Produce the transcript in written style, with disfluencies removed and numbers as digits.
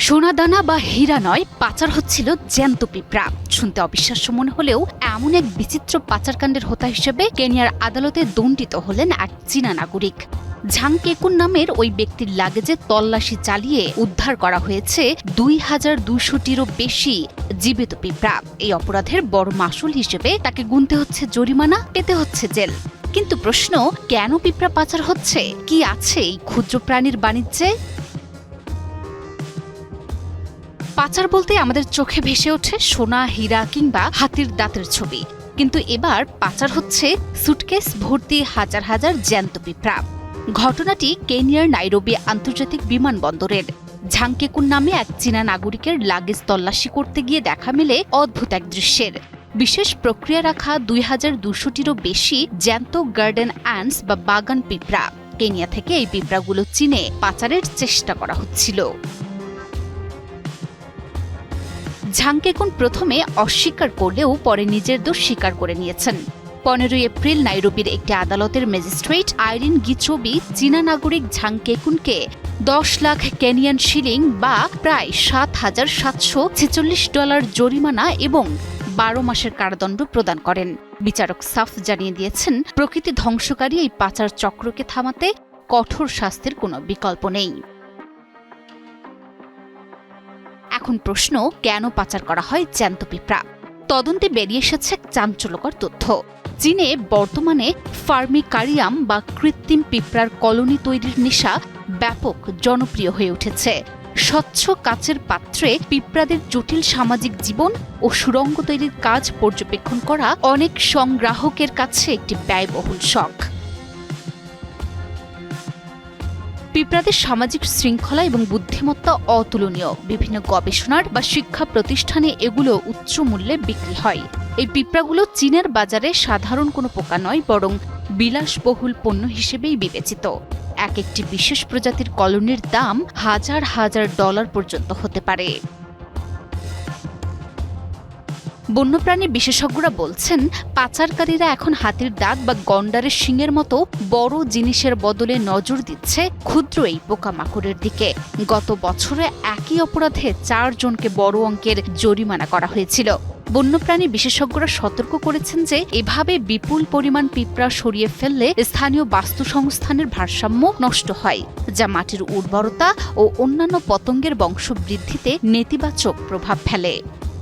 সোনাদানা বা হীরা নয়, পাচার হচ্ছিল জ্যান্ত পিঁপড়া। শুনতে অবিশ্বাস্য মনে হলেও এমন এক বিচিত্র পাচারকাণ্ডের হোতা হিসেবে কেনিয়ার আদালতে দণ্ডিত হলেন এক চীনা নাগরিক। ঝাং কেকুন নামের ওই ব্যক্তির লাগেজে তল্লাশি চালিয়ে উদ্ধার করা হয়েছে 2200টিরও বেশি জীবিত পিঁপড়া। এই অপরাধের বড় মাসুল হিসেবে তাকে গুনতে হচ্ছে জরিমানা, পেতে হচ্ছে জেল। কিন্তু প্রশ্ন, কেন পিঁপড়া পাচার হচ্ছে? কি আছে এই ক্ষুদ্র প্রাণীর বাণিজ্যে? পাচার বলতে আমাদের চোখে ভেসে ওঠে সোনা, হীরা কিংবা হাতির দাঁতের ছবি। কিন্তু এবার পাচার হচ্ছে সুটকেস ভর্তি হাজার হাজার জ্যান্ত পিঁপড়া। ঘটনাটি কেনিয়ার নাইরোবি আন্তর্জাতিক বিমানবন্দরের। ঝাং কেকুন নামে এক চীনা নাগরিকের লাগেজ তল্লাশি করতে গিয়ে দেখা মেলে অদ্ভুত এক দৃশ্যের। বিশেষ প্রক্রিয়া রাখা 2200টিরও বেশি জ্যান্ত গার্ডেন অ্যান্টস বা বাগান পিঁপড়া। কেনিয়া থেকে এই পিঁপড়াগুলো চীনে পাচারের চেষ্টা করা হচ্ছিল। ঝাং কেকুন প্রথমে অস্বীকার করলেও পরে নিজের দোষ স্বীকার করে নিয়েছেন। 15 এপ্রিল নাইরোবির একটি আদালতের ম্যাজিস্ট্রেট আইরিন গিচোবি চীনা নাগরিক ঝাং কেকুনকে 10 লাখ কেনিয়ান শিলিং বা প্রায় $7,746 জরিমানা এবং 12 মাসের কারাদণ্ড প্রদান করেন। বিচারক সাফ জানিয়ে দিয়েছেন, প্রকৃতি ধ্বংসকারী এই পাচার চক্রকে থামাতে কঠোর শাস্তির কোনো বিকল্প নেই। এখন প্রশ্ন, কেন পাচার করা হয় জ্যান্ত পিঁপড়া? তদন্তে বেরিয়ে এসেছে চাঞ্চল্যকর তথ্য। চীনে বর্তমানে ফার্মিকারিয়াম বা কৃত্রিম পিঁপড়ার কলোনি তৈরির নেশা ব্যাপক জনপ্রিয় হয়ে উঠেছে। স্বচ্ছ কাচের পাত্রে পিঁপড়াদের জটিল সামাজিক জীবন ও সুড়ঙ্গ তৈরির কাজ পর্যবেক্ষণ করা অনেক সংগ্রাহকের কাছে একটি ব্যয়বহুল শখ। পিঁপড়াদের সামাজিক শৃঙ্খলা এবং বুদ্ধিমত্তা অতুলনীয়। বিভিন্ন গবেষণার বা শিক্ষা প্রতিষ্ঠানে এগুলো উচ্চ মূল্যে বিক্রি হয়। এই পিঁপড়াগুলো চীনের বাজারে সাধারণ কোনো পোকা নয়, বরং বিলাসবহুল পণ্য হিসেবেই বিবেচিত। একটি বিশেষ প্রজাতির কলোনির দাম হাজার হাজার ডলার পর্যন্ত হতে পারে। বন্যপ্রাণী বিশেষজ্ঞরা বলছেন, পাচারকারীরা এখন হাতির দাঁত বা গন্ডারের শিংয়ের মতো বড় জিনিসের বদলে নজর দিচ্ছে ক্ষুদ্র এই পোকামাকড়ের দিকে। গত বছরে একই অপরাধে 4 জনকে বড় অঙ্কের জরিমানা করা হয়েছিল। বন্যপ্রাণী বিশেষজ্ঞরা সতর্ক করেছেন যে এভাবে বিপুল পরিমাণ পিঁপড়া সরিয়ে ফেললে স্থানীয় বাস্তুসংস্থানের ভারসাম্য নষ্ট হয়, যা মাটির উর্বরতা ও অন্যান্য পতঙ্গের বংশবৃদ্ধিতে নেতিবাচক প্রভাব ফেলে।